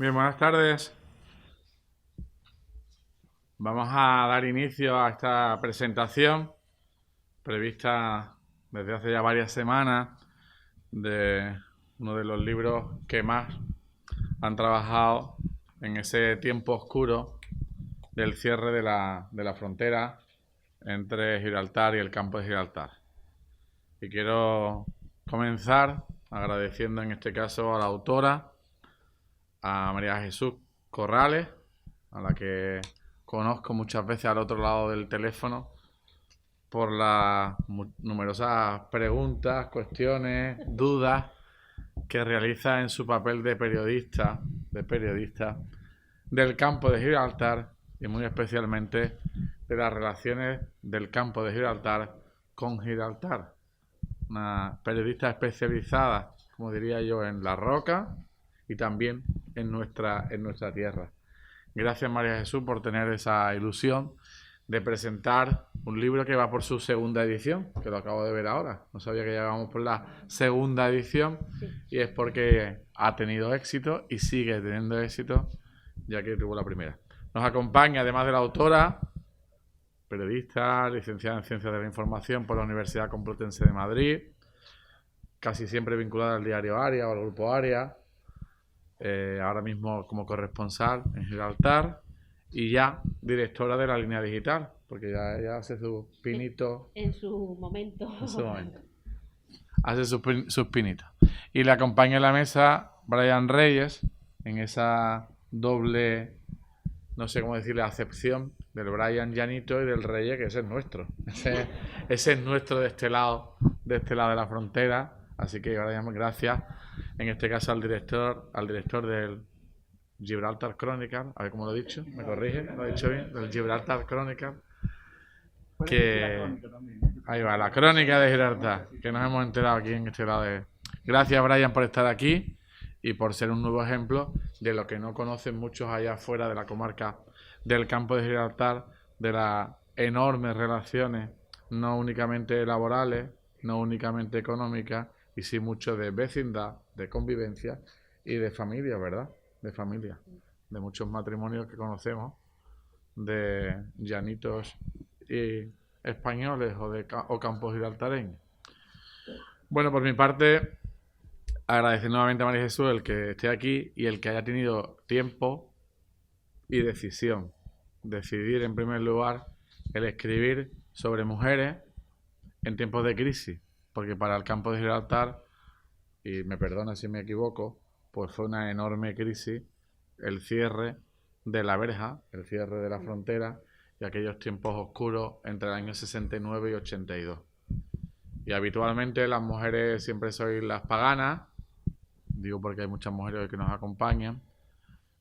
Bien, buenas tardes. Vamos a dar inicio a esta presentación prevista desde hace ya varias semanas de uno de los libros que más han trabajado en ese tiempo oscuro del cierre de la frontera entre Gibraltar y el campo de Gibraltar. Y quiero comenzar agradeciendo en este caso a la autora, a María Jesús Corrales, a la que conozco muchas veces al otro lado del teléfono por las numerosas preguntas, cuestiones, dudas que realiza en su papel de periodista del campo de Gibraltar y muy especialmente de las relaciones del campo de Gibraltar con Gibraltar. Una periodista especializada, como diría yo, en la roca y también en nuestra tierra. Gracias, María Jesús, por tener esa ilusión de presentar un libro que va por su segunda edición, que lo acabo de ver ahora. No sabía que ya íbamos por la segunda edición, y es porque ha tenido éxito y sigue teniendo éxito, ya que tuvo la primera. Nos acompaña, además de la autora, periodista, licenciada en Ciencias de la Información por la Universidad Complutense de Madrid, casi siempre vinculada al diario Aria o al grupo Aria, ahora mismo como corresponsal en Gibraltar y ya directora de la línea digital, porque ya hace sus pinitos. En su momento. Hace sus pinitos. Y le acompaña en la mesa Brian Reyes, en esa doble, no sé cómo decirle, acepción del Brian Llanito y del Reyes, que ese es nuestro. Ese es nuestro de este lado de la frontera. Así que Brian, gracias. En este caso al director del Gibraltar Chronicle, a ver cómo lo he dicho, me corrige, lo he dicho bien, del Gibraltar Chronicle, que ahí va, la crónica de Gibraltar, que nos hemos enterado aquí en este lado de... Gracias, Brian, por estar aquí y por ser un nuevo ejemplo de lo que no conocen muchos allá afuera de la comarca del campo de Gibraltar, de las enormes relaciones, no únicamente laborales, no únicamente económicas, y sí mucho de vecindad, de convivencia y de familia, ¿verdad? De familia, de muchos matrimonios que conocemos, de llanitos y españoles o campos gibraltareños. Bueno, por mi parte, agradecer nuevamente a María Jesús el que esté aquí y el que haya tenido tiempo y decisión. Decidir, en primer lugar, el escribir sobre mujeres en tiempos de crisis, porque para el campo de Gibraltar, y me perdona si me equivoco, pues fue una enorme crisis el cierre de la verja, el cierre de la frontera y aquellos tiempos oscuros entre el año 69 y 82. Y habitualmente las mujeres siempre sois las paganas, digo porque hay muchas mujeres que nos acompañan,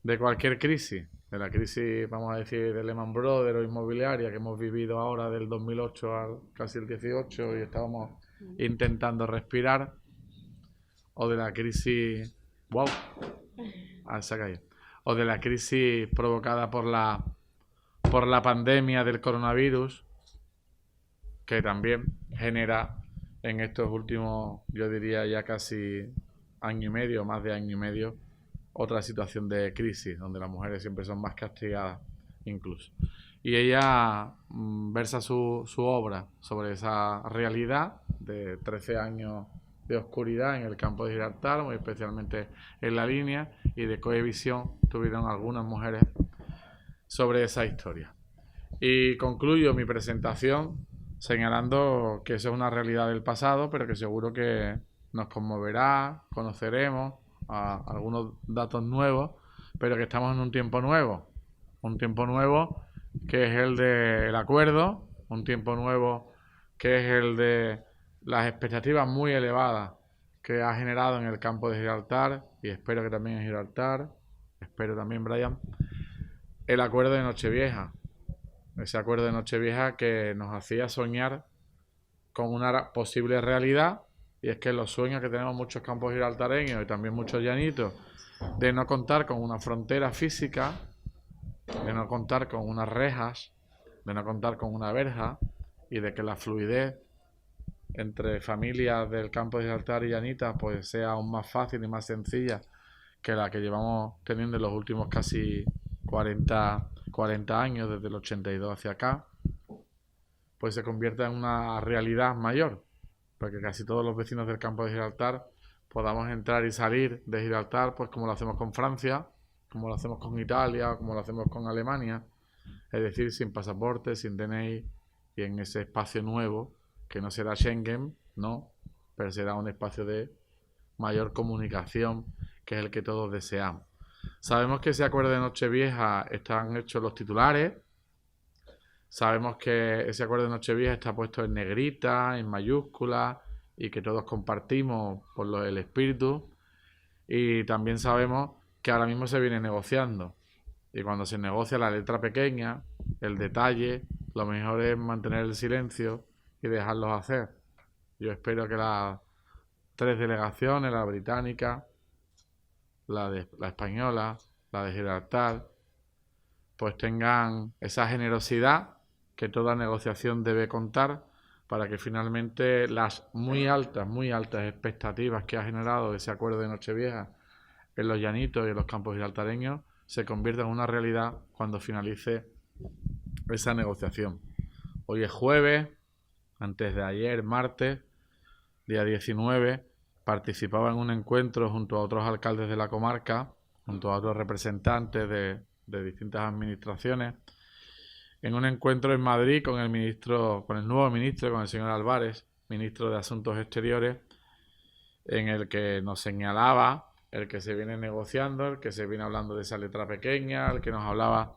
de cualquier crisis, de la crisis, vamos a decir, de Lehman Brothers o inmobiliaria que hemos vivido ahora del 2008 al casi el 18 y estábamos intentando respirar, o de la crisis, wow, se ha caído, o de la crisis provocada por la pandemia del coronavirus, que también genera en estos últimos, yo diría ya casi año y medio, más de año y medio, otra situación de crisis, donde las mujeres siempre son más castigadas incluso. Y ella versa su obra sobre esa realidad de 13 años de oscuridad en el campo de Gibraltar, muy especialmente en la línea, y de cohevisión tuvieron algunas mujeres sobre esa historia. Y concluyo mi presentación señalando que eso es una realidad del pasado, pero que seguro que nos conmoverá, conoceremos algunos datos nuevos, pero que estamos en un tiempo nuevo que es el del acuerdo, un tiempo nuevo que es el de las expectativas muy elevadas que ha generado en el campo de Gibraltar, y espero que también en Gibraltar, espero también, Brian, el acuerdo de Nochevieja, ese acuerdo de Nochevieja que nos hacía soñar con una posible realidad, y es que los sueños que tenemos muchos campos gibraltareños y también muchos llanitos, de no contar con una frontera física, de no contar con unas rejas, de no contar con una verja, y de que la fluidez entre familias del campo de Gibraltar y llanitas pues sea aún más fácil y más sencilla que la que llevamos teniendo en los últimos casi 40 años, desde el 82 hacia acá, pues se convierta en una realidad mayor, para que casi todos los vecinos del campo de Gibraltar podamos entrar y salir de Gibraltar, pues como lo hacemos con Francia, como lo hacemos con Italia, como lo hacemos con Alemania, es decir, sin pasaporte, sin DNI, y en ese espacio nuevo, que no será Schengen, no, pero será un espacio de mayor comunicación, que es el que todos deseamos. Sabemos que ese acuerdo de Nochevieja están hechos los titulares, sabemos que ese acuerdo de Nochevieja está puesto en negrita, en mayúscula, y que todos compartimos por el espíritu, y también sabemos que ahora mismo se viene negociando, y cuando se negocia la letra pequeña, el detalle, lo mejor es mantener el silencio y dejarlos hacer. Yo espero que las 3 delegaciones, la británica, la española, la de Gibraltar, pues tengan esa generosidad que toda negociación debe contar, para que finalmente las muy altas expectativas que ha generado ese acuerdo de Nochevieja en los llanitos y en los campos gibraltareños se conviertan en una realidad cuando finalice esa negociación. Hoy es jueves, antes de ayer, martes, día 19, participaba en un encuentro junto a otros alcaldes de la comarca, junto a otros representantes de distintas administraciones, en un encuentro en Madrid con el nuevo ministro, con el señor Álvarez, ministro de Asuntos Exteriores, en el que nos señalaba el que se viene negociando, el que se viene hablando de esa letra pequeña, el que nos hablaba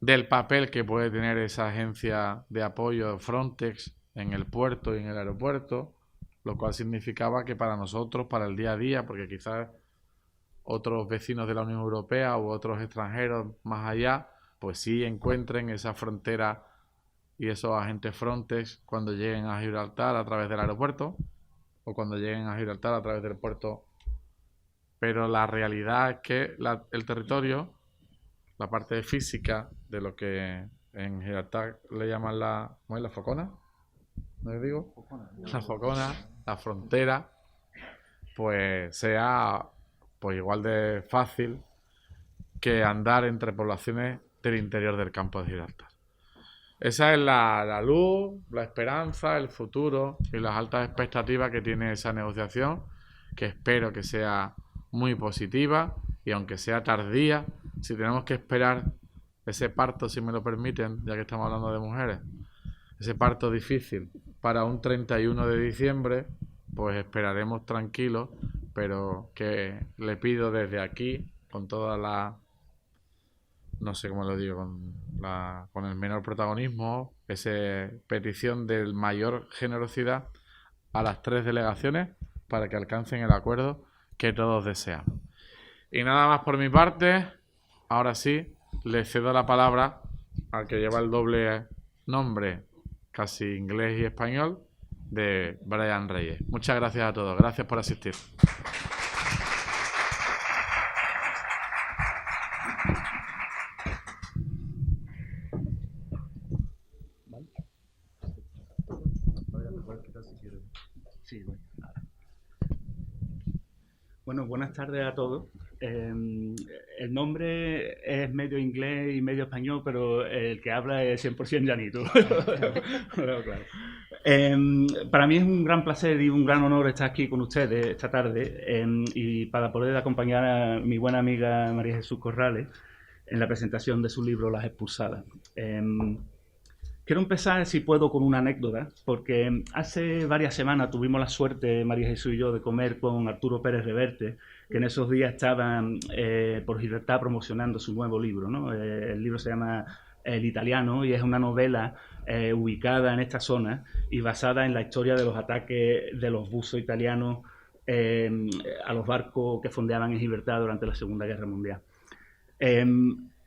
del papel que puede tener esa agencia de apoyo Frontex en el puerto y en el aeropuerto, lo cual significaba que para nosotros, para el día a día, porque quizás otros vecinos de la Unión Europea u otros extranjeros más allá, pues sí encuentren esa frontera y esos agentes Frontex cuando lleguen a Gibraltar a través del aeropuerto, o cuando lleguen a Gibraltar a través del puerto. Pero la realidad es que el territorio, la parte física de lo que en Gibraltar le llaman ¿cómo es? La focona, ¿no les digo? La focona, la frontera, pues sea pues igual de fácil que andar entre poblaciones del interior del campo de Gibraltar. Esa es la luz, la esperanza, el futuro y las altas expectativas que tiene esa negociación, que espero que sea muy positiva, y aunque sea tardía, si tenemos que esperar ese parto, si me lo permiten, ya que estamos hablando de mujeres, ese parto difícil para un 31 de diciembre, pues esperaremos tranquilos, pero que le pido desde aquí, con toda la, no sé cómo lo digo, con el menor protagonismo, esa petición de mayor generosidad a las 3 delegaciones para que alcancen el acuerdo que todos deseamos. Y nada más por mi parte. Ahora sí, le cedo la palabra al que lleva el doble nombre, casi inglés y español, de Brian Reyes. Muchas gracias a todos. Gracias por asistir. Bueno, buenas tardes a todos. El nombre es medio inglés y medio español, pero el que habla es 100% llanito. Claro. Para mí es un gran placer y un gran honor estar aquí con ustedes esta tarde, y para poder acompañar a mi buena amiga María Jesús Corrales en la presentación de su libro Las Expulsadas. Quiero empezar, si puedo, con una anécdota, porque hace varias semanas tuvimos la suerte, María Jesús y yo, de comer con Arturo Pérez Reverte, que en esos días estaba por Gibraltar promocionando su nuevo libro, ¿no? El libro se llama El Italiano y es una novela ubicada en esta zona y basada en la historia de los ataques de los buzos italianos a los barcos que fondeaban en Gibraltar durante la Segunda Guerra Mundial.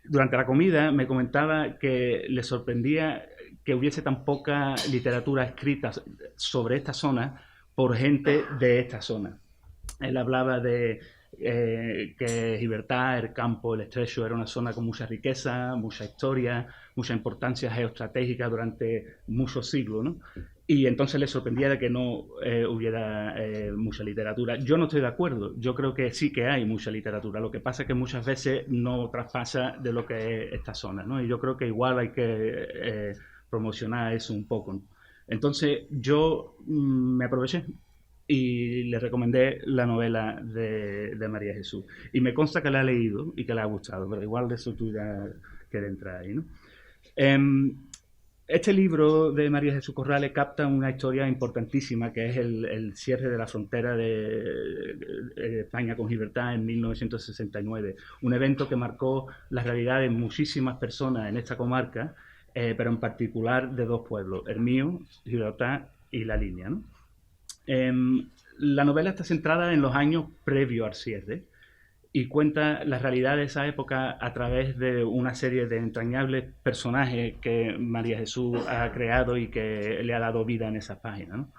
Durante la comida me comentaba que le sorprendía que hubiese tan poca literatura escrita sobre esta zona por gente de esta zona. Él hablaba de que Gibraltar, el campo, el estrecho, era una zona con mucha riqueza, mucha historia, mucha importancia geoestratégica durante muchos siglos, ¿no? Y entonces le sorprendía de que no hubiera mucha literatura. Yo no estoy de acuerdo. Yo creo que sí que hay mucha literatura. Lo que pasa es que muchas veces no traspasa de lo que es esta zona, ¿no? Y yo creo que igual hay que promocionar eso un poco. Entonces yo me aproveché y le recomendé la novela de María Jesús. Y me consta que la ha leído y que le ha gustado, pero igual de eso tú ya quieres entrar ahí, ¿no? Este libro de María Jesús Corrales capta una historia importantísima, que es el cierre de la frontera de España con Gibraltar en 1969. Un evento que marcó la realidad de muchísimas personas en esta comarca, pero en particular de dos pueblos, el mío, Gibraltar, y La Línea, ¿no? La novela está centrada en los años previos al cierre y cuenta la realidad de esa época a través de una serie de entrañables personajes que María Jesús ha creado y que le ha dado vida en esas páginas, ¿no?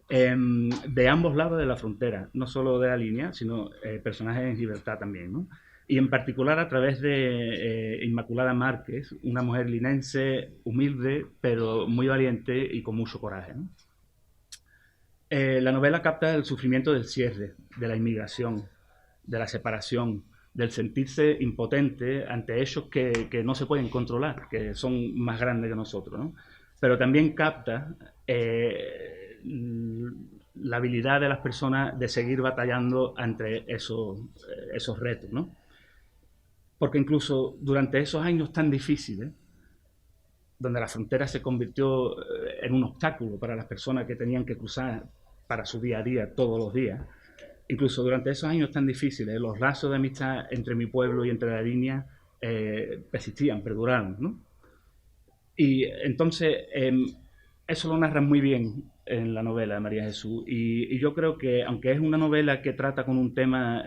De ambos lados de la frontera, no solo de La Línea, sino personajes en Gibraltar también, ¿no? Y en particular a través de Inmaculada Márquez, una mujer linense humilde, pero muy valiente y con mucho coraje, ¿no? La novela capta el sufrimiento del cierre, de la inmigración, de la separación, del sentirse impotente ante hechos que no se pueden controlar, que son más grandes que nosotros, ¿no? Pero también capta la habilidad de las personas de seguir batallando entre esos retos, ¿no? Porque incluso durante esos años tan difíciles, donde la frontera se convirtió en un obstáculo para las personas que tenían que cruzar para su día a día, todos los días, incluso durante esos años tan difíciles, los lazos de amistad entre mi pueblo y entre La Línea persistían, perduraron, ¿no? Y entonces eso lo narra muy bien en la novela de María Jesús. Y yo creo que, aunque es una novela que trata con un tema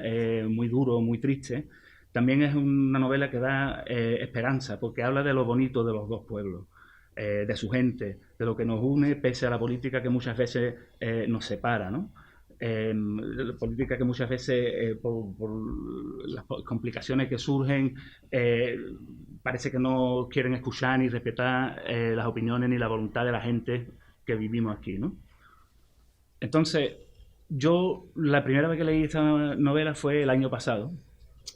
muy duro, muy triste, también es una novela que da esperanza, porque habla de lo bonito de los dos pueblos, de su gente, de lo que nos une pese a la política que muchas veces nos separa, ¿no? La política que muchas veces, por las complicaciones que surgen, parece que no quieren escuchar ni respetar las opiniones ni la voluntad de la gente que vivimos aquí, ¿no? Entonces, yo la primera vez que leí esta novela fue el año pasado.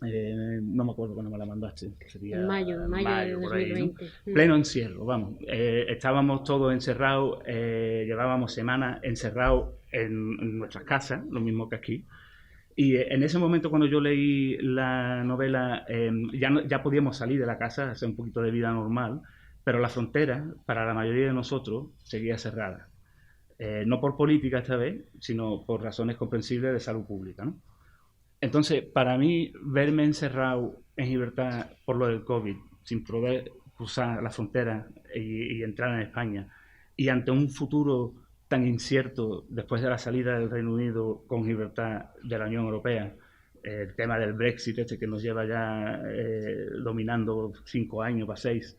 No me acuerdo cuando me la mandaste, sería En mayo de por ahí, 2020. ¿no? Pleno encierro, vamos. Estábamos todos encerrados, llevábamos semanas encerrados en nuestras casas, lo mismo que aquí. Y en ese momento, cuando yo leí la novela, ya podíamos salir de la casa, hacer un poquito de vida normal, pero la frontera, para la mayoría de nosotros, seguía cerrada. No por política esta vez, sino por razones comprensibles de salud pública, ¿no? Entonces, para mí, verme encerrado en Gibraltar por lo del COVID, sin poder cruzar la frontera y entrar en España, y ante un futuro tan incierto después de la salida del Reino Unido con Gibraltar de la Unión Europea, el tema del Brexit este que nos lleva ya dominando 5 años, para 6,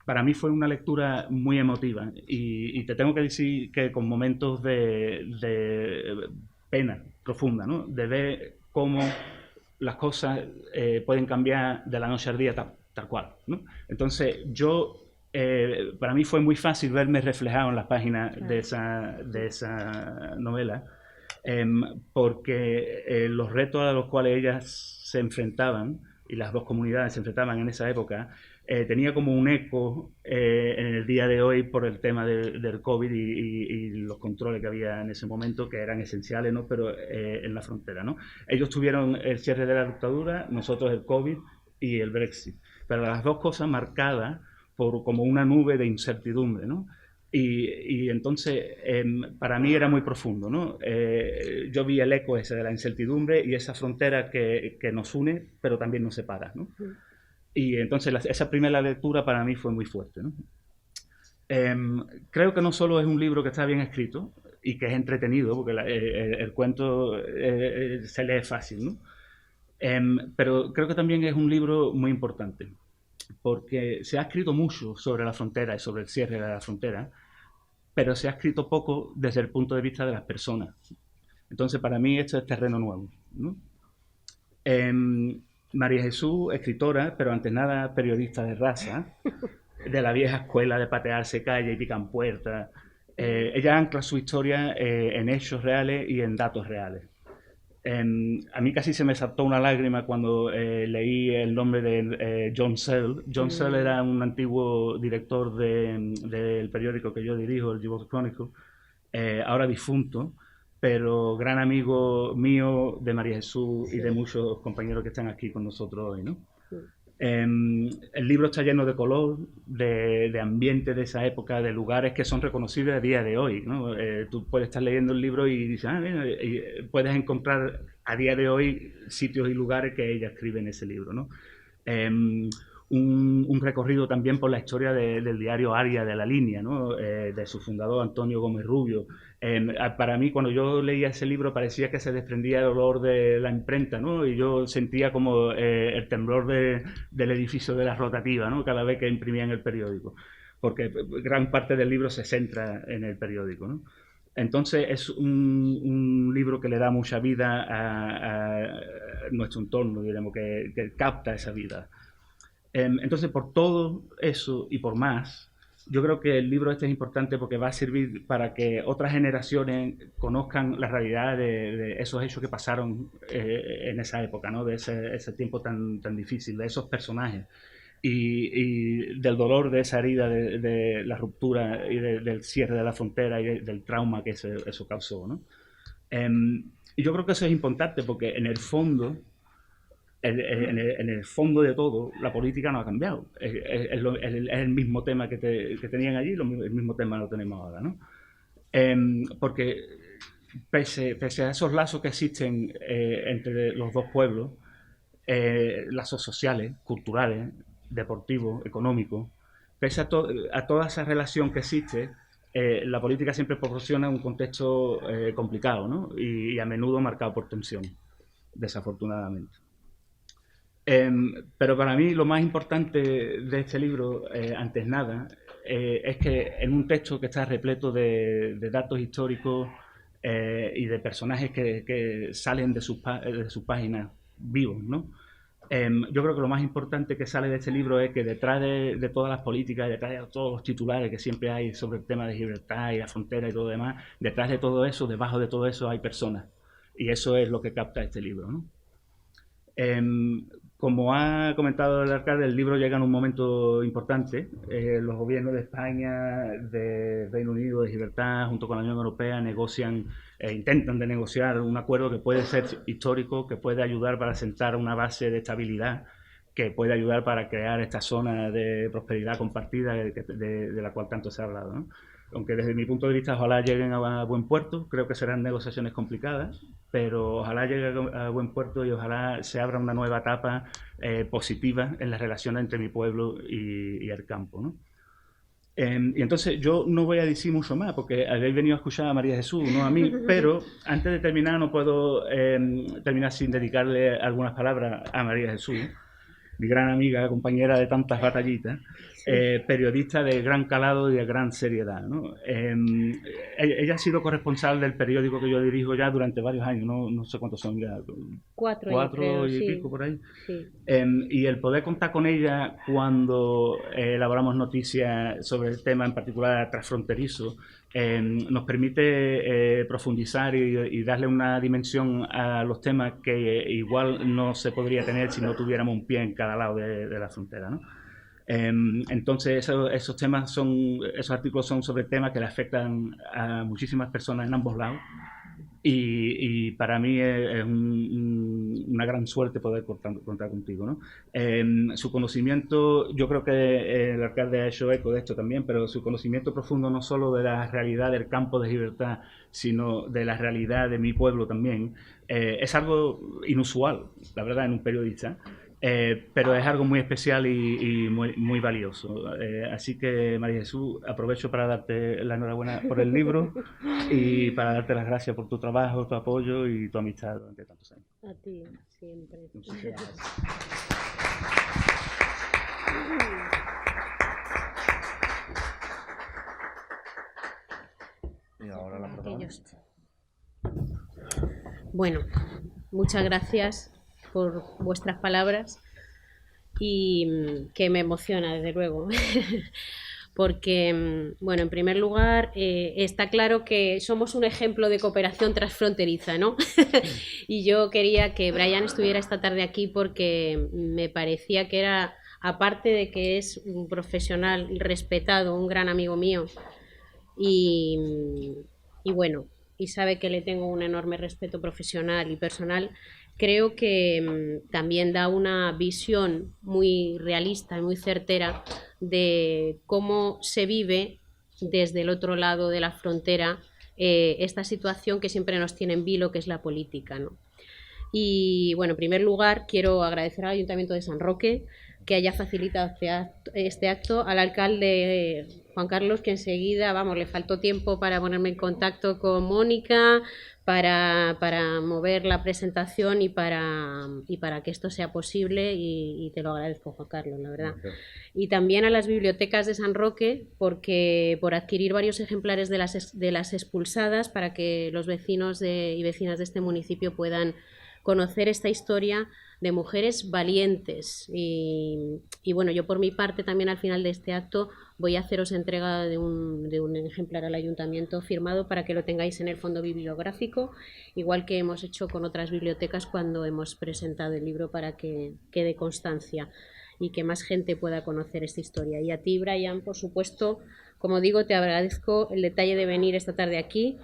para mí fue una lectura muy emotiva y te tengo que decir que con momentos de pena profunda, ¿no? De ver cómo las cosas pueden cambiar de la noche al día tal cual, ¿no? Entonces yo, para mí fue muy fácil verme reflejado en las páginas de esa novela, porque los retos a los cuales ellas se enfrentaban y las dos comunidades se enfrentaban en esa época tenía como un eco en el día de hoy por el tema del COVID y los controles que había en ese momento, que eran esenciales, ¿no? Pero en la frontera, ¿no? Ellos tuvieron el cierre de la dictadura, nosotros el COVID y el Brexit, pero las dos cosas marcadas por como una nube de incertidumbre, ¿no? Y entonces para mí era muy profundo, ¿no? Yo vi el eco ese de la incertidumbre y esa frontera que nos une, pero también nos separa, ¿no? Y entonces esa primera lectura para mí fue muy fuerte, ¿no? Creo que no solo es un libro que está bien escrito y que es entretenido, porque el cuento se lee fácil, ¿no? Pero creo que también es un libro muy importante, porque se ha escrito mucho sobre la frontera y sobre el cierre de la frontera, pero se ha escrito poco desde el punto de vista de las personas. Entonces, para mí esto es terreno nuevo, ¿no? María Jesús, escritora, pero antes nada periodista de raza, de la vieja escuela de patearse calle y pican puertas. Ella ancla su historia en hechos reales y en datos reales. A mí casi se me saltó una lágrima cuando leí el nombre de John Searle. John Searle era un antiguo director del periódico que yo dirijo, el Gibbons Chronicle, ahora difunto, pero gran amigo mío, de María Jesús y de muchos compañeros que están aquí con nosotros hoy, ¿no? El libro está lleno de color, de ambiente de esa época, de lugares que son reconocibles a día de hoy, ¿no? Tú puedes estar leyendo el libro y dices, mira, y puedes encontrar a día de hoy sitios y lugares que ella escribe en ese libro, ¿no? Un recorrido también por la historia del diario Aria de la Línea, ¿no? De su fundador Antonio Gómez Rubio. Para mí, cuando yo leía ese libro, parecía que se desprendía el olor de la imprenta, ¿no? Y yo sentía como el temblor del edificio de la rotativa, ¿no? Cada vez que imprimían el periódico, porque gran parte del libro se centra en el periódico, ¿no? Entonces es un libro que le da mucha vida a nuestro entorno, diremos, que capta esa vida. Entonces, por todo eso y por más, yo creo que el libro este es importante porque va a servir para que otras generaciones conozcan la realidad de esos hechos que pasaron en esa época, ¿no? De ese tiempo tan difícil, de esos personajes y del dolor de esa herida, de la ruptura y del cierre de la frontera y del trauma que eso causó, ¿no? Y yo creo que eso es importante porque en el fondo en el fondo de todo, la política no ha cambiado. Es el mismo tema que tenían allí, el mismo tema lo tenemos ahora, ¿no? Porque pese a esos lazos que existen entre los dos pueblos, lazos sociales, culturales, deportivos, económicos, pese a toda esa relación que existe, la política siempre proporciona un contexto complicado, ¿no? Y a menudo marcado por tensión, desafortunadamente. Pero para mí lo más importante de este libro, antes nada, es que en un texto que está repleto de datos históricos y de personajes que salen de sus páginas vivos, ¿no? Yo creo que lo más importante que sale de este libro es que detrás de todas las políticas, detrás de todos los titulares que siempre hay sobre el tema de Gibraltar y la frontera y todo lo demás, detrás de todo eso, debajo de todo eso hay personas. Y eso es lo que capta este libro, ¿no? Como ha comentado el alcalde, el libro llega en un momento importante. Los gobiernos de España, de Reino Unido, de Gibraltar, junto con la Unión Europea, intentan de negociar un acuerdo que puede ser histórico, que puede ayudar para sentar una base de estabilidad, que puede ayudar para crear esta zona de prosperidad compartida de la cual tanto se ha hablado, ¿no? Aunque desde mi punto de vista ojalá lleguen a buen puerto, creo que serán negociaciones complicadas, pero ojalá llegue a buen puerto y ojalá se abra una nueva etapa positiva en las relaciones entre mi pueblo y el campo, ¿no? Y entonces yo no voy a decir mucho más porque habéis venido a escuchar a María Jesús, no a mí, pero antes de terminar no puedo terminar sin dedicarle algunas palabras a María Jesús, mi gran amiga, compañera de tantas batallitas, periodista de gran calado y de gran seriedad, ¿no? Ella ha sido corresponsal del periódico que yo dirijo ya durante varios años, no sé cuántos son ya. Cuatro y pico por ahí. Sí. Y el poder contar con ella cuando elaboramos noticias sobre el tema en particular transfronterizo, nos permite profundizar y darle una dimensión a los temas que igual no se podría tener si no tuviéramos un pie en cada lado de la frontera, ¿no? Entonces esos artículos son sobre temas que le afectan a muchísimas personas en ambos lados y para mí es una gran suerte poder contar contigo, ¿no? Su conocimiento, yo creo que el alcalde ha hecho eco de esto también, pero su conocimiento profundo no solo de la realidad del campo de Gibraltar, sino de la realidad de mi pueblo también, es algo inusual, la verdad, en un periodista. Pero es algo muy especial y muy valioso. Así que, María Jesús, aprovecho para darte la enhorabuena por el libro y para darte las gracias por tu trabajo, tu apoyo y tu amistad durante tantos años. A ti, siempre. Muchas gracias. Y ahora la palabra. Bueno, muchas gracias por vuestras palabras. y que me emociona, desde luego. Porque, bueno, en primer lugar, está claro que somos un ejemplo de cooperación transfronteriza, ¿no? Y yo quería que Brian estuviera esta tarde aquí porque me parecía que era, aparte de que es un profesional respetado, un gran amigo mío, y, y bueno, y sabe que le tengo un enorme respeto profesional y personal, creo que también da una visión muy realista y muy certera de cómo se vive desde el otro lado de la frontera esta situación que siempre nos tiene en vilo, que es la política, ¿no? Y bueno, en primer lugar, quiero agradecer al Ayuntamiento de San Roque que haya facilitado este acto, al alcalde Juan Carlos, que enseguida, vamos, le faltó tiempo para ponerme en contacto con Mónica, para mover la presentación y para que esto sea posible, y te lo agradezco, Juan Carlos, la verdad. Y también a las bibliotecas de San Roque, porque por adquirir varios ejemplares de las expulsadas para que los vecinos y vecinas de este municipio puedan conocer esta historia de mujeres valientes. Y bueno, yo por mi parte también al final de este acto voy a haceros entrega de un ejemplar al ayuntamiento firmado para que lo tengáis en el fondo bibliográfico, igual que hemos hecho con otras bibliotecas cuando hemos presentado el libro, para que quede constancia y que más gente pueda conocer esta historia. Y a ti, Brian, por supuesto, como digo, te agradezco el detalle de venir esta tarde aquí.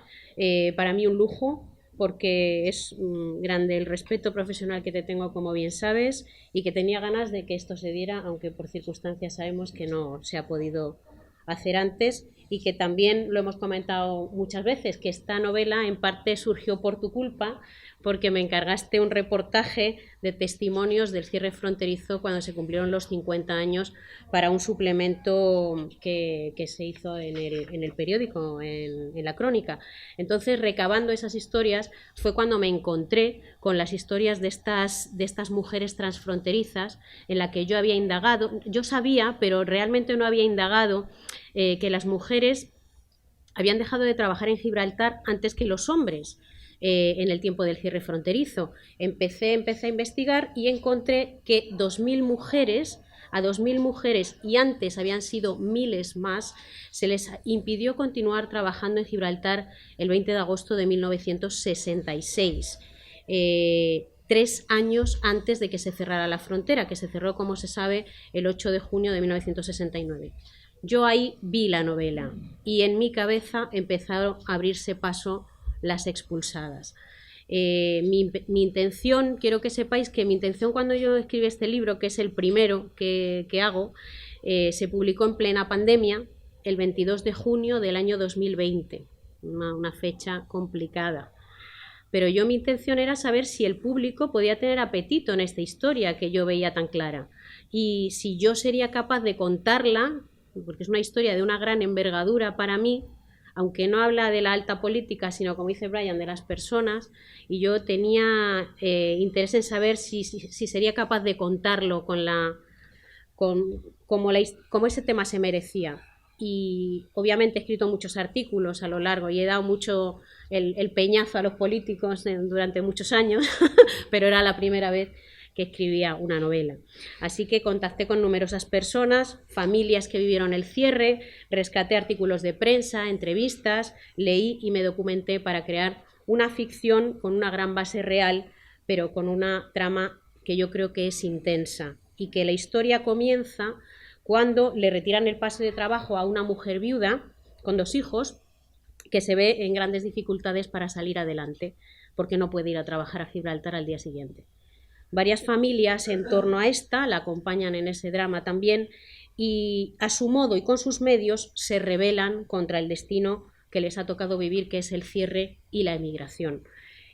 Para mí un lujo, porque es grande el respeto profesional que te tengo, como bien sabes, y que tenía ganas de que esto se diera, aunque por circunstancias sabemos que no se ha podido hacer antes, y que también lo hemos comentado muchas veces, que esta novela en parte surgió por tu culpa, porque me encargaste un reportaje de testimonios del cierre fronterizo cuando se cumplieron los 50 años para un suplemento que se hizo en el periódico, en la crónica. Entonces, recabando esas historias, fue cuando me encontré con las historias de estas mujeres transfronterizas, en la que yo había indagado. Yo sabía, pero realmente no había indagado, que las mujeres habían dejado de trabajar en Gibraltar antes que los hombres. En el tiempo del cierre fronterizo. Empecé a investigar y encontré que 2.000 mujeres, y antes habían sido miles más, se les impidió continuar trabajando en Gibraltar el 20 de agosto de 1966. 3 años antes de que se cerrara la frontera, que se cerró, como se sabe, el 8 de junio de 1969. Yo ahí vi la novela y en mi cabeza empezaron a abrirse paso las expulsadas. Mi intención, quiero que sepáis que mi intención cuando yo escribí este libro, que es el primero que hago, se publicó en plena pandemia, el 22 de junio del año 2020, una fecha complicada. Pero mi intención era saber si el público podía tener apetito en esta historia que yo veía tan clara, y si yo sería capaz de contarla, porque es una historia de una gran envergadura para mí, aunque no habla de la alta política, sino, como dice Brian, de las personas, y yo tenía interés en saber si sería capaz de contarlo como ese tema se merecía. Y obviamente he escrito muchos artículos a lo largo y he dado mucho el peñazo a los políticos durante muchos años, pero era la primera vez que escribía una novela. Así que contacté con numerosas personas, familias que vivieron el cierre, rescaté artículos de prensa, entrevistas, leí y me documenté para crear una ficción con una gran base real, pero con una trama que yo creo que es intensa, y que la historia comienza cuando le retiran el pase de trabajo a una mujer viuda con 2 hijos que se ve en grandes dificultades para salir adelante, porque no puede ir a trabajar a Gibraltar al día siguiente. Varias familias en torno a esta la acompañan en ese drama también, y a su modo y con sus medios se rebelan contra el destino que les ha tocado vivir, que es el cierre y la emigración.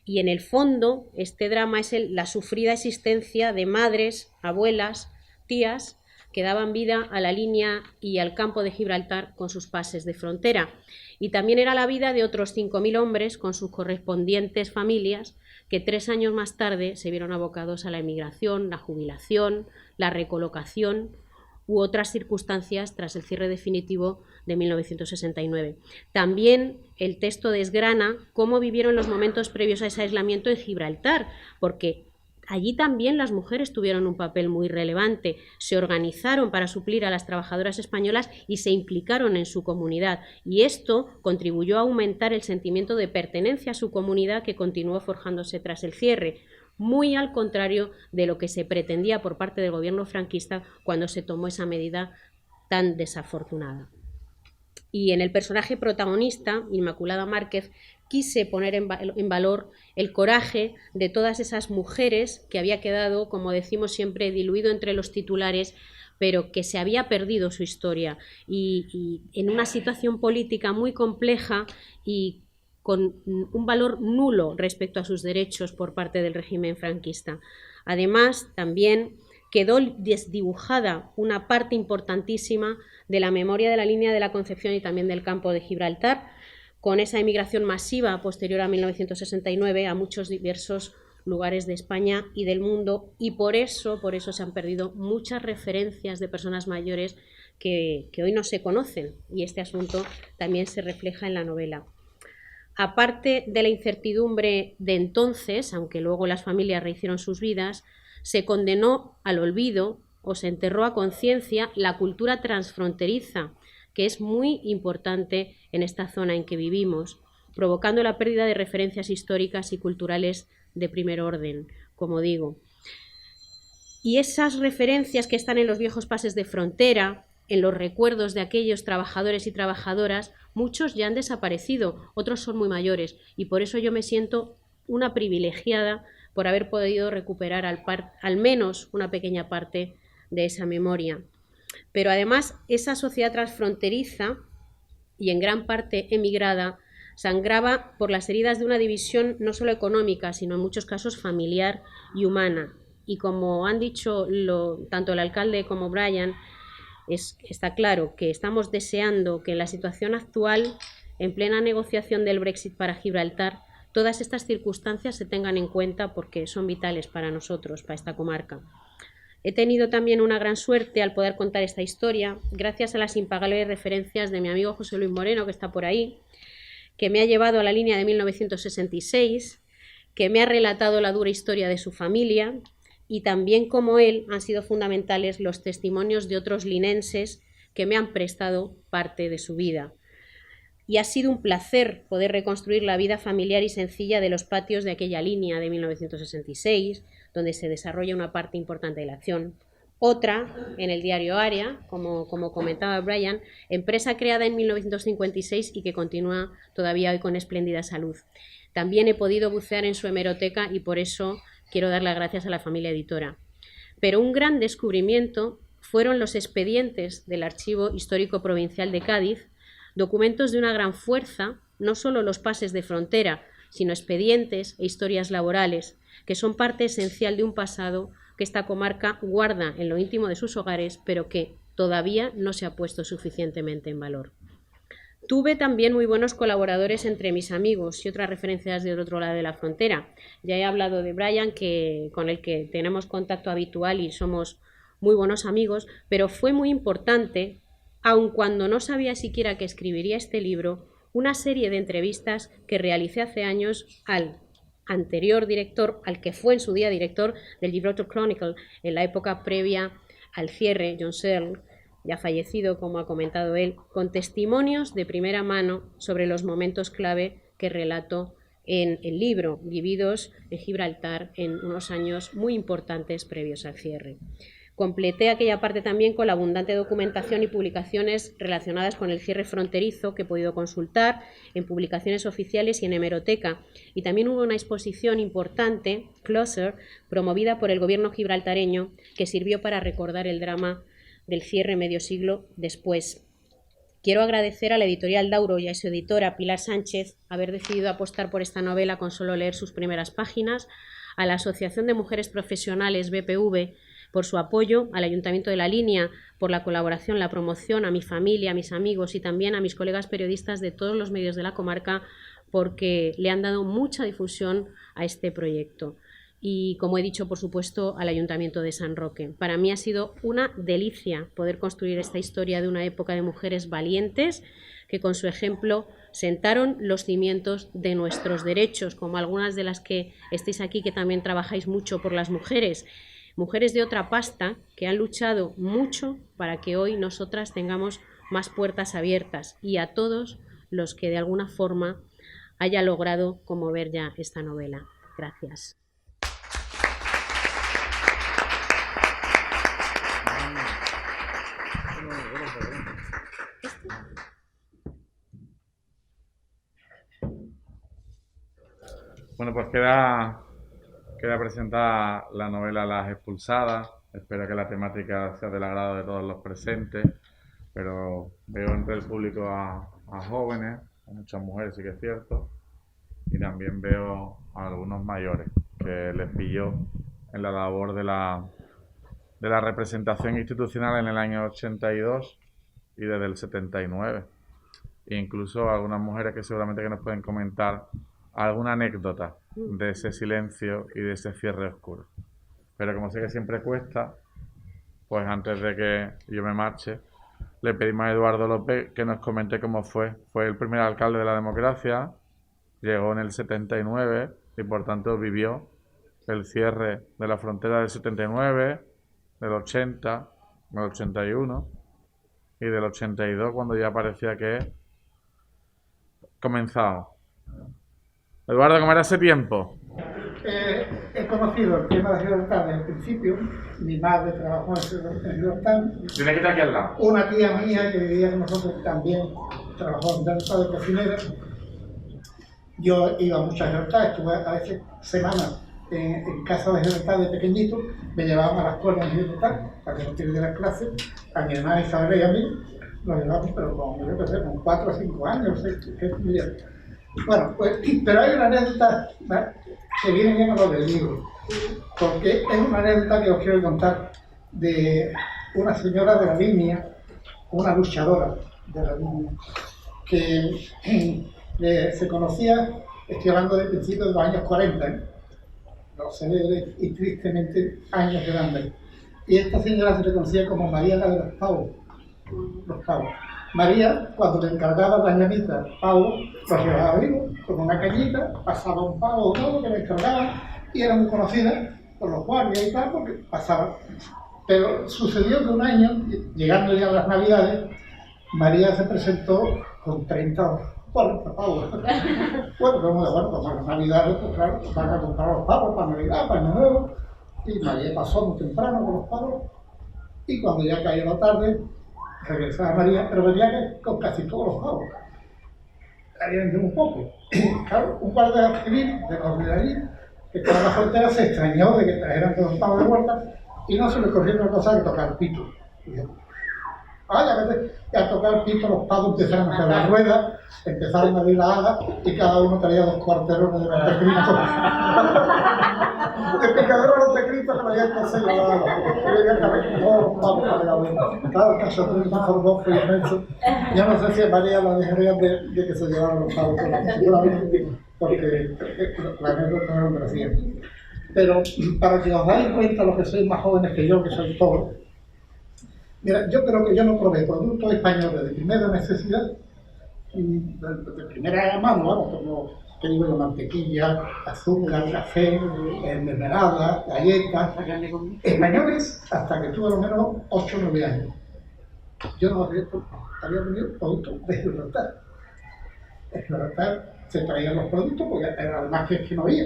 Y en el fondo este drama es la sufrida existencia de madres, abuelas, tías que daban vida a la línea y al campo de Gibraltar con sus pases de frontera. Y también era la vida de otros 5.000 hombres con sus correspondientes familias, que 3 años más tarde se vieron abocados a la emigración, la jubilación, la recolocación u otras circunstancias tras el cierre definitivo de 1969. También el texto desgrana cómo vivieron los momentos previos a ese aislamiento en Gibraltar, porque allí también las mujeres tuvieron un papel muy relevante, se organizaron para suplir a las trabajadoras españolas y se implicaron en su comunidad, y esto contribuyó a aumentar el sentimiento de pertenencia a su comunidad que continuó forjándose tras el cierre, muy al contrario de lo que se pretendía por parte del gobierno franquista cuando se tomó esa medida tan desafortunada. Y en el personaje protagonista, Inmaculada Márquez, quise poner en valor el coraje de todas esas mujeres que había quedado, como decimos siempre, diluido entre los titulares, pero que se había perdido su historia y en una situación política muy compleja y con un valor nulo respecto a sus derechos por parte del régimen franquista. Además, también quedó desdibujada una parte importantísima de la memoria de la línea de la Concepción y también del campo de Gibraltar, con esa emigración masiva posterior a 1969 a muchos diversos lugares de España y del mundo, y por eso se han perdido muchas referencias de personas mayores que hoy no se conocen, y este asunto también se refleja en la novela. Aparte de la incertidumbre de entonces, aunque luego las familias rehicieron sus vidas, se condenó al olvido o se enterró a conciencia la cultura transfronteriza, que es muy importante en esta zona en que vivimos, provocando la pérdida de referencias históricas y culturales de primer orden, como digo. Y esas referencias que están en los viejos pases de frontera, en los recuerdos de aquellos trabajadores y trabajadoras, muchos ya han desaparecido, otros son muy mayores, y por eso yo me siento una privilegiada por haber podido recuperar al menos una pequeña parte de esa memoria. Pero además esa sociedad transfronteriza y en gran parte emigrada sangraba por las heridas de una división no solo económica, sino en muchos casos familiar y humana. Y como han dicho tanto el alcalde como Brian, está claro que estamos deseando que en la situación actual, en plena negociación del Brexit para Gibraltar, todas estas circunstancias se tengan en cuenta porque son vitales para nosotros, para esta comarca. He tenido también una gran suerte al poder contar esta historia, gracias a las impagables referencias de mi amigo José Luis Moreno, que está por ahí, que me ha llevado a la línea de 1966, que me ha relatado la dura historia de su familia, y también, como él, han sido fundamentales los testimonios de otros linenses que me han prestado parte de su vida. Y ha sido un placer poder reconstruir la vida familiar y sencilla de los patios de aquella línea de 1966, donde se desarrolla una parte importante de la acción. Otra, en el diario Área, como comentaba Brian, empresa creada en 1956 y que continúa todavía hoy con espléndida salud. También he podido bucear en su hemeroteca y por eso quiero dar las gracias a la familia editora. Pero un gran descubrimiento fueron los expedientes del Archivo Histórico Provincial de Cádiz, documentos de una gran fuerza, no solo los pases de frontera, sino expedientes e historias laborales, que son parte esencial de un pasado que esta comarca guarda en lo íntimo de sus hogares, pero que todavía no se ha puesto suficientemente en valor. Tuve también muy buenos colaboradores entre mis amigos y otras referencias del otro lado de la frontera. Ya he hablado de Brian, con el que tenemos contacto habitual y somos muy buenos amigos, pero fue muy importante, aun cuando no sabía siquiera que escribiría este libro, una serie de entrevistas que realicé hace años al anterior director, al que fue en su día director del Gibraltar Chronicle en la época previa al cierre, John Searle, ya fallecido, como ha comentado él, con testimonios de primera mano sobre los momentos clave que relato en el libro, vividos en Gibraltar en unos años muy importantes previos al cierre. Completé aquella parte también con la abundante documentación y publicaciones relacionadas con el cierre fronterizo que he podido consultar en publicaciones oficiales y en hemeroteca. Y también hubo una exposición importante, Closer, promovida por el gobierno gibraltareño, que sirvió para recordar el drama del cierre medio siglo después. Quiero agradecer a la editorial Dauro y a su editora Pilar Sánchez haber decidido apostar por esta novela con solo leer sus primeras páginas, a la Asociación de Mujeres Profesionales BPV por su apoyo, al Ayuntamiento de La Línea por la colaboración, la promoción, a mi familia, a mis amigos y también a mis colegas periodistas de todos los medios de la comarca porque le han dado mucha difusión a este proyecto. Y, como he dicho, por supuesto, al Ayuntamiento de San Roque. Para mí ha sido una delicia poder construir esta historia de una época de mujeres valientes que con su ejemplo sentaron los cimientos de nuestros derechos, como algunas de las que estéis aquí, que también trabajáis mucho por las mujeres, mujeres de otra pasta que han luchado mucho para que hoy nosotras tengamos más puertas abiertas, y a todos los que de alguna forma haya logrado conmover ya esta novela. Gracias. Bueno, pues queda presentada la novela Las Expulsadas. Espero que la temática sea del agrado de todos los presentes, pero veo entre el público a jóvenes, a muchas mujeres, sí que es cierto, y también veo a algunos mayores que les pilló en la labor de la representación institucional en el año 82 y desde el 79. E incluso algunas mujeres que seguramente que nos pueden comentar alguna anécdota de ese silencio y de ese cierre oscuro. Pero como sé que siempre cuesta, pues antes de que yo me marche, le pedimos a Eduardo López que nos comente cómo fue. Fue el primer alcalde de la democracia, llegó en el 79 y por tanto vivió el cierre de la frontera del 79, del 80, del 81 y del 82, cuando ya parecía que comenzaba. Eduardo, ¿cómo era ese tiempo? He conocido el tema de Gibraltar desde el principio. Mi madre trabajó en Gibraltar. Tiene que estar aquí al lado. Una tía mía que vivía con nosotros también trabajó en Gibraltar de cocinera. Yo iba mucho a Gibraltar, estuve a veces semanas en casa de Gibraltar de pequeñito. Me llevaban a la escuela en Gibraltar para que no pierda las clases. A mi hermana Isabel y a mí nos llevamos, pero con 4 o 5 años. Bueno, pues, pero hay una anécdota que viene bien a lo del libro, porque es una anécdota que os quiero contar de una señora de la línea, una luchadora de la línea, que se conocía, estoy hablando del principio de los años 40, los célebres y tristemente años grandes. Y esta señora se le conocía como María la de los Pavos. Los Pavos. María, cuando le encargaba las llamitas pavo, los llevaba vivo, con una cañita, pasaba un pavo o todo que le encargaban, y era muy conocida por los guardias y tal, porque pasaba. Pero sucedió que un año, llegando ya a las Navidades, María se presentó con 30 o 40 pavos. Bueno, como de bueno, para las Navidades, pues claro, van a comprar los pavos para Navidad, para Año Nuevo, y María pasó muy temprano con los pavos, y cuando ya caía la tarde, regresaba María, pero venía con casi todos los pavos. Había vendido un poco. Claro, un guardia civil de Cornellí, que estaba en la frontera, se extrañó de que trajeran todos los pavos de vuelta y no se le ocurrió otra cosa que tocar el pito. Y dijo, y al tocar el pito los pavos empezaron a hacer la rueda, empezaron a abrir la hada y cada uno traía 2 cuarterones de Montecristo. De picaderos de Cristo que lo habían conseguido la hada. Y venían todos los pavos para la abuela. Claro, el cachoteo formó fue inmenso. Yo no sé si a María la dejarían de que se llevaran los pavos, seguramente, porque la anécdota no lo merecía. Pero para que os dais cuenta, los que sois más jóvenes que yo, que soy pobre, mira, yo creo que yo no probé productos españoles de primera necesidad, de primera mano, vamos, como que digo yo, mantequilla, azúcar, café, mermelada, galletas, españoles, hasta que tuve a lo menos 8 o 9 años. Yo no había tenido productos de Gibraltar. En Gibraltar se traían los productos porque además que no había.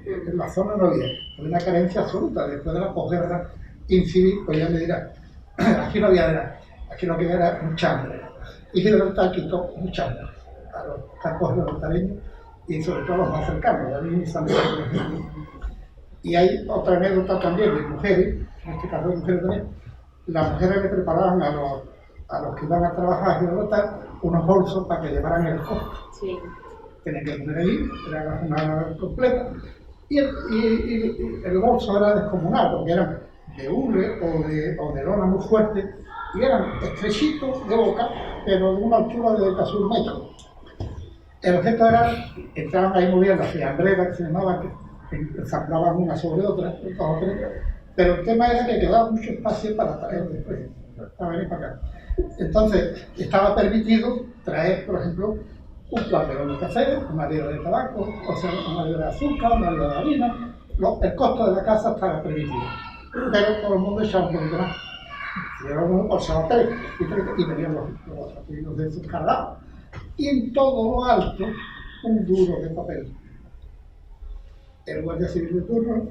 En la zona no había una carencia absoluta. Después de la posguerra incivil, pues ya me dirán, aquí no había nada, aquí lo que había era mucha hambre. Y Gibraltar quitó mucha hambre a los campos gibraltareños y sobre todo a los más cercanos, a mí y San Miguel. Y hay otra anécdota también de mujeres, en este caso de mujeres también. Las mujeres le preparaban a los que iban a trabajar a Gibraltar unos bolsos para que llevaran el costo. Sí. Tenían que poner ahí, era la jornada completa. Y el bolso era descomunal, porque eran de hule o de lona muy fuerte, y eran estrechitos de boca, pero de una altura de casi 1 metro. El objeto era, entraban ahí muy bien las fiambreras que se llamaban, que ensamblaban una sobre otra, pero el tema era que quedaba mucho espacio para traer después, para venir para acá. Entonces, estaba permitido traer, por ejemplo, un platero de café, una libra de tabaco, o sea, una libra de azúcar, una libra de harina. El costo de la casa estaba permitido, pero todo el mundo echaba un poquito más. Llevábamos por echaba 3 y venían los apellidos de sus cargados. Y en todo lo alto, un duro de papel. El guardia civil de turno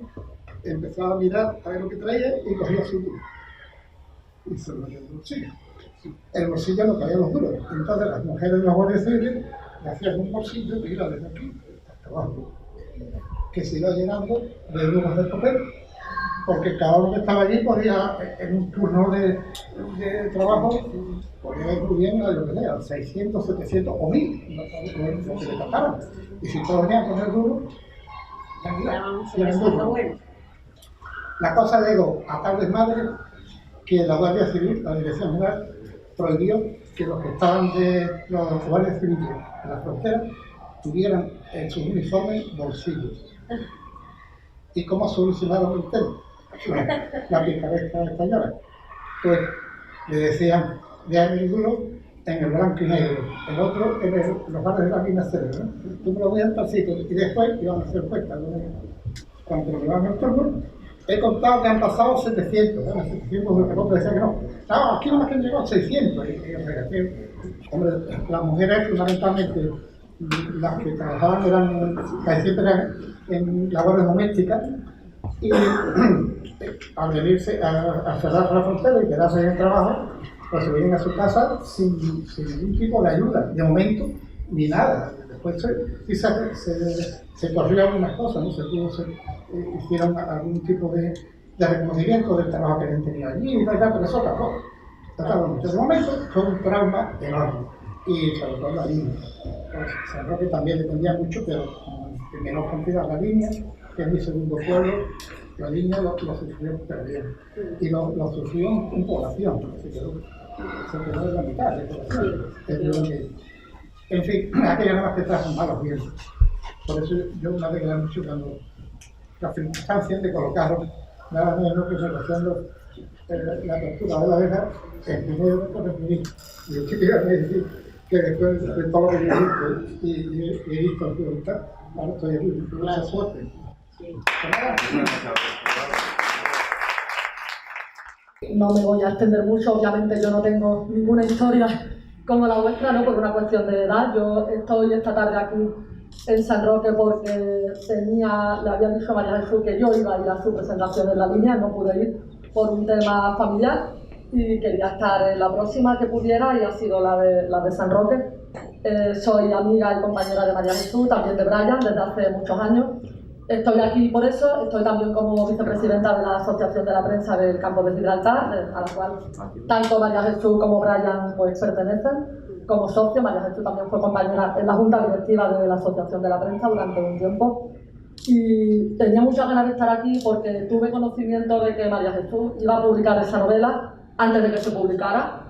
empezaba a mirar a ver lo que traía y cogía su duro. Y se lo metió en el bolsillo. El bolsillo no caía los duros. Entonces las mujeres de los guardias civiles le hacían un bolsillo que iba desde aquí hasta abajo, que se iba llenando de duros de papel, porque cada uno que estaba allí podía, en un turno de trabajo, podía ir muy bien a lo que sea, 600, 700 o 1000, lo que le tocaran. Y si todos venían con el duro, la cosa llegó a tal desmadre que la Guardia Civil, la Dirección General, prohibió que los que estaban de los guardias civiles en la frontera tuvieran en sus uniformes bolsillos. ¿Y cómo solucionaron el tema? La picaresca española. Pues le decían, déjame el duro en el blanco y negro, el otro en los bares de la mina cero, ¿no? Tú me lo voy a tal sitio y después iban a hacer cuenta, ¿no? Cuando me llevaban el turno, he contado que han pasado 700, ¿no? 700 de otro decía que no. No, aquí nomás que han llegado 600. Hombre, las mujeres fundamentalmente, las que trabajaban casi siempre eran en labores domésticas y al venirse a cerrar la frontera y quedarse en el trabajo, pues se vienen a su casa sin ningún tipo de ayuda, de momento, ni nada. Después se corrió algunas cosas, ¿no? Hicieron algún tipo de reconocimiento del trabajo que habían tenido allí y tal, pero eso tampoco. En ese momento fue un trauma enorme, y sobre todo la línea. San Roque también dependía mucho, pero en menor cantidad la línea, que es mi segundo pueblo, la línea lo sufrió perdiendo. Y lo sufrió en población, se quedó en la mitad de población. En fin, aquello nada más que trajo malos vientos. Por eso yo me alegré mucho cuando las circunstancias de colocaron nada menos que negociando la apertura de la abeja en primero con el ministro. Y yo quería decir que después de todo lo que yo he visto y he visto en voluntad, ahora estoy aquí, con mucha suerte. No me voy a extender mucho, obviamente yo no tengo ninguna historia como la vuestra, ¿no? Por una cuestión de edad. Yo estoy esta tarde aquí en San Roque porque le había dicho a María Jesús que yo iba a ir a su presentación en la línea, no pude ir por un tema familiar y quería estar en la próxima que pudiera y ha sido la de San Roque. Soy amiga y compañera de María Jesús, también de Brian, desde hace muchos años. Estoy aquí por eso, estoy también como vicepresidenta de la Asociación de la Prensa del Campo de Gibraltar, a la cual tanto María Jesús como Brian pues, pertenecen. Como socio, María Jesús también fue compañera en la Junta Directiva de la Asociación de la Prensa durante un tiempo. Y tenía muchas ganas de estar aquí porque tuve conocimiento de que María Jesús iba a publicar esa novela antes de que se publicara.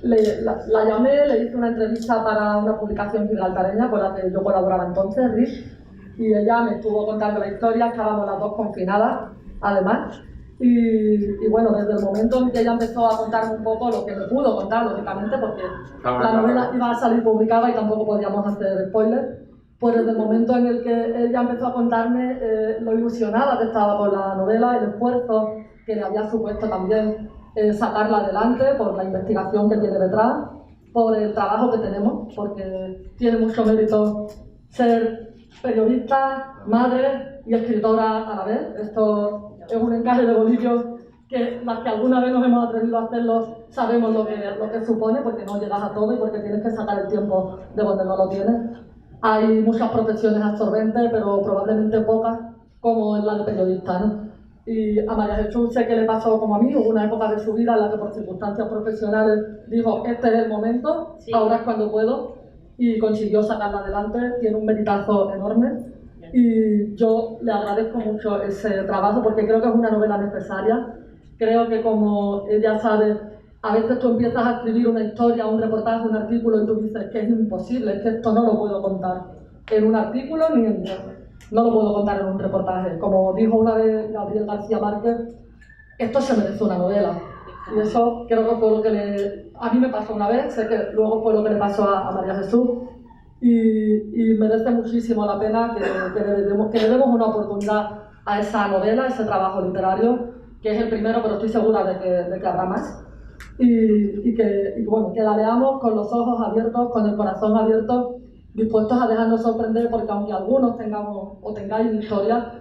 La llamé, le hice una entrevista para una publicación gibraltareña con la que yo colaboraba entonces, RIS, y ella me estuvo contando la historia, estábamos las dos confinadas, además. Y bueno, desde el momento en que ella empezó a contarme un poco lo que me pudo contar, lógicamente, porque la novela iba a salir publicada y tampoco podíamos hacer spoilers, pues desde el momento en el que ella empezó a contarme lo ilusionada que estaba con la novela, el esfuerzo que le había supuesto también sacarla adelante por la investigación que tiene detrás, por el trabajo que tenemos, porque tiene mucho mérito ser periodista, madre y escritora a la vez. Esto es un encaje de bolillos que las que alguna vez nos hemos atrevido a hacerlo sabemos lo que supone, porque no llegas a todo y porque tienes que sacar el tiempo de donde no lo tienes. Hay muchas profesiones absorbentes, pero probablemente pocas como es la de periodista, ¿no? Y a María Jesús sé que le pasó como a mí, hubo una época de su vida en la que por circunstancias profesionales dijo, este es el momento, sí, ahora es cuando puedo, y consiguió sacarla adelante, tiene un meritazo enorme. Y yo le agradezco mucho ese trabajo porque creo que es una novela necesaria. Creo que como ella sabe, a veces tú empiezas a escribir una historia, un reportaje, un artículo y tú dices que es imposible, es que esto no lo puedo contar en un artículo ni no lo puedo contar en un reportaje. Como dijo una vez Gabriel García Márquez, esto se merece una novela. Y eso creo que fue lo que a mí me pasó una vez, sé que luego fue lo que le pasó a María Jesús. Y merece muchísimo la pena que le demos una oportunidad a esa novela, a ese trabajo literario, que es el primero, pero estoy segura de que habrá más. Bueno, que la leamos con los ojos abiertos, con el corazón abierto, dispuestos a dejarnos sorprender, porque aunque algunos tengamos o tengáis historia,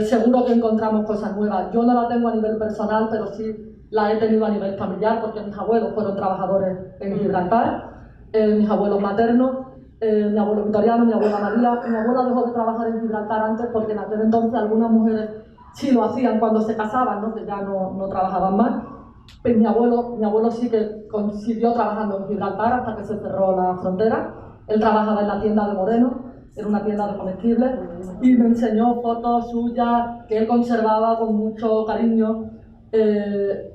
seguro que encontramos cosas nuevas. Yo no la tengo a nivel personal, pero sí la he tenido a nivel familiar, porque mis abuelos fueron trabajadores en Gibraltar, mis abuelos maternos, mi abuelo Victoriano, mi abuela María. Mi abuela dejó de trabajar en Gibraltar antes porque en aquel entonces algunas mujeres sí lo hacían cuando se casaban, ¿no? Que ya no trabajaban más. Pero mi abuelo sí que siguió trabajando en Gibraltar hasta que se cerró la frontera. Él trabajaba en la tienda de Moreno, era una tienda de comestibles, y me enseñó fotos suyas que él conservaba con mucho cariño,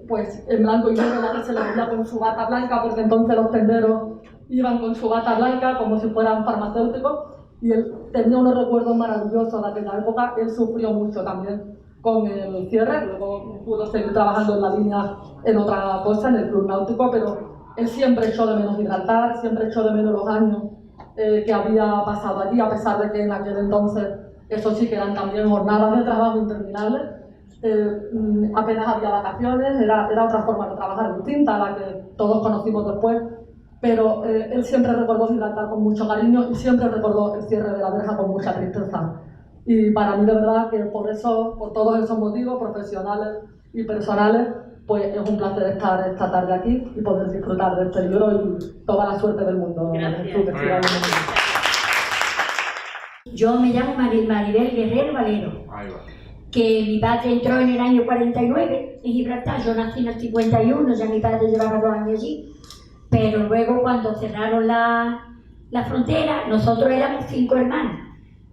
pues en blanco y negro, la que se le veía con su bata blanca, porque entonces los tenderos iban con su bata blanca como si fueran farmacéuticos, y él tenía unos recuerdos maravillosos de aquella época. Él sufrió mucho también con el cierre, luego pudo seguir trabajando en la línea en otra cosa, en el club náutico, pero él siempre echó de menos Gibraltar, siempre echó de menos los años que había pasado allí, a pesar de que en aquel entonces eso sí que eran también jornadas de trabajo interminables. Apenas había vacaciones, era otra forma de trabajar distinta a la que todos conocimos después, pero él siempre recordó Gibraltar con mucho cariño y siempre recordó el cierre de la verja con mucha tristeza. Y para mí, de verdad, que por todos esos motivos profesionales y personales, pues es un placer estar esta tarde aquí y poder disfrutar de este libro y toda la suerte del mundo. Yo me llamo Maribel Guerrero Valero, que mi padre entró en el año 49 en Gibraltar. Yo nací en el 51, ya mi padre llevaba 2 años allí, pero luego cuando cerraron la frontera, nosotros éramos 5 hermanos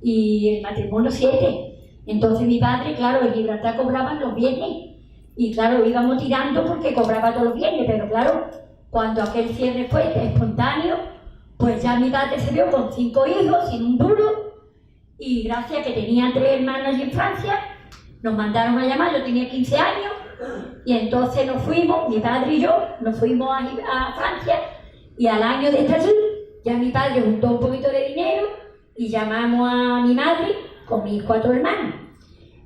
y el matrimonio 7. Entonces mi padre, claro, en Gibraltar cobraban los viernes y claro, íbamos tirando porque cobraba todos los viernes, pero claro, cuando aquel cierre fue espontáneo, pues ya mi padre se vio con 5 hijos, sin un duro, y gracias a que tenía 3 hermanos en Francia, nos mandaron a llamar. Yo tenía 15 años y entonces nos fuimos, mi padre y yo, nos fuimos a Francia, y al año de estar allí, ya mi padre juntó un poquito de dinero y llamamos a mi madre con mis 4 hermanos.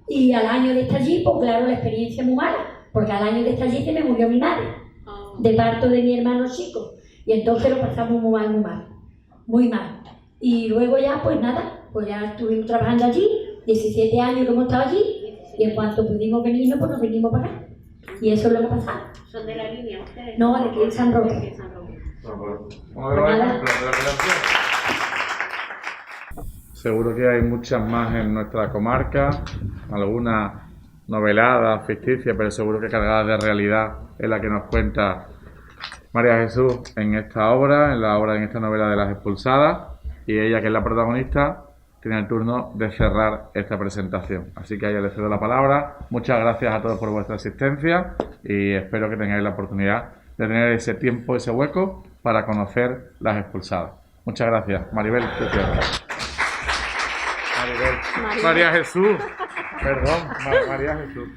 Y al año de estar allí, pues claro, la experiencia muy mala, porque al año de estar allí se me murió mi madre, de parto de mi hermano chico, y entonces lo pasamos muy mal. Y luego ya, pues nada, pues ya estuvimos trabajando allí, 17 años que hemos estado allí, y en cuanto pudimos venirnos, pues nos venimos para acá. Y eso es lo que ha pasado. ¿Son de la línea ustedes? No, de aquí de San Roque. Seguro que hay muchas más en nuestra comarca, algunas noveladas, ficticias, pero seguro que cargadas de realidad es la que nos cuenta María Jesús en esta obra, en esta novela de Las Expulsadas, y ella, que es la protagonista, tiene el turno de cerrar esta presentación. Así que a ella le cedo la palabra. Muchas gracias a todos por vuestra asistencia y espero que tengáis la oportunidad de tener ese tiempo, ese hueco para conocer Las Expulsadas. Muchas gracias. Maribel, te cierro. María Jesús. Perdón, María Jesús.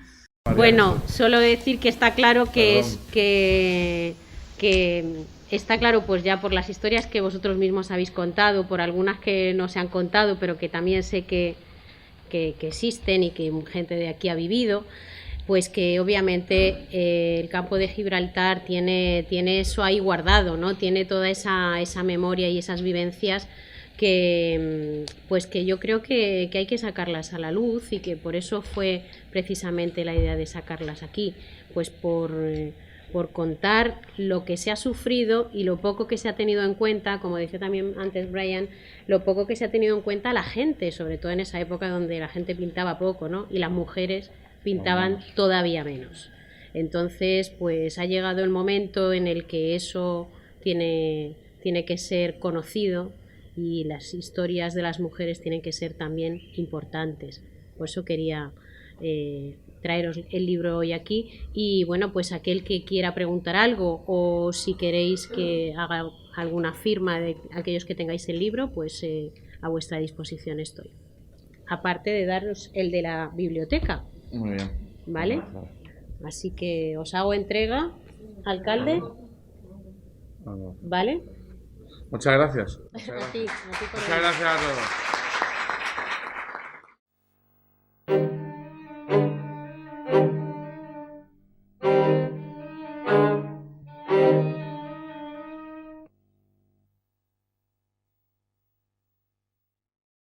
Bueno, solo decir que está claro que está claro, pues ya por las historias que vosotros mismos habéis contado, por algunas que no se han contado, pero que también sé que existen y que gente de aquí ha vivido, pues que obviamente el campo de Gibraltar tiene eso ahí guardado, ¿no? Tiene toda esa memoria y esas vivencias que yo creo que hay que sacarlas a la luz, y que por eso fue precisamente la idea de sacarlas aquí, pues por contar lo que se ha sufrido y lo poco que se ha tenido en cuenta, como decía también antes Brian, lo poco que se ha tenido en cuenta la gente, sobre todo en esa época donde la gente pintaba poco, ¿no? Y las mujeres pintaban todavía menos. Entonces, pues ha llegado el momento en el que eso tiene que ser conocido, y las historias de las mujeres tienen que ser también importantes. Por eso quería traeros el libro hoy aquí. Y bueno, pues aquel que quiera preguntar algo, o si queréis que haga alguna firma de aquellos que tengáis el libro, pues a vuestra disposición estoy. Aparte de daros el de la biblioteca. Muy bien. ¿Vale? Así que os hago entrega, alcalde, ¿vale? Muchas gracias. A ti por Muchas venir. gracias a todos.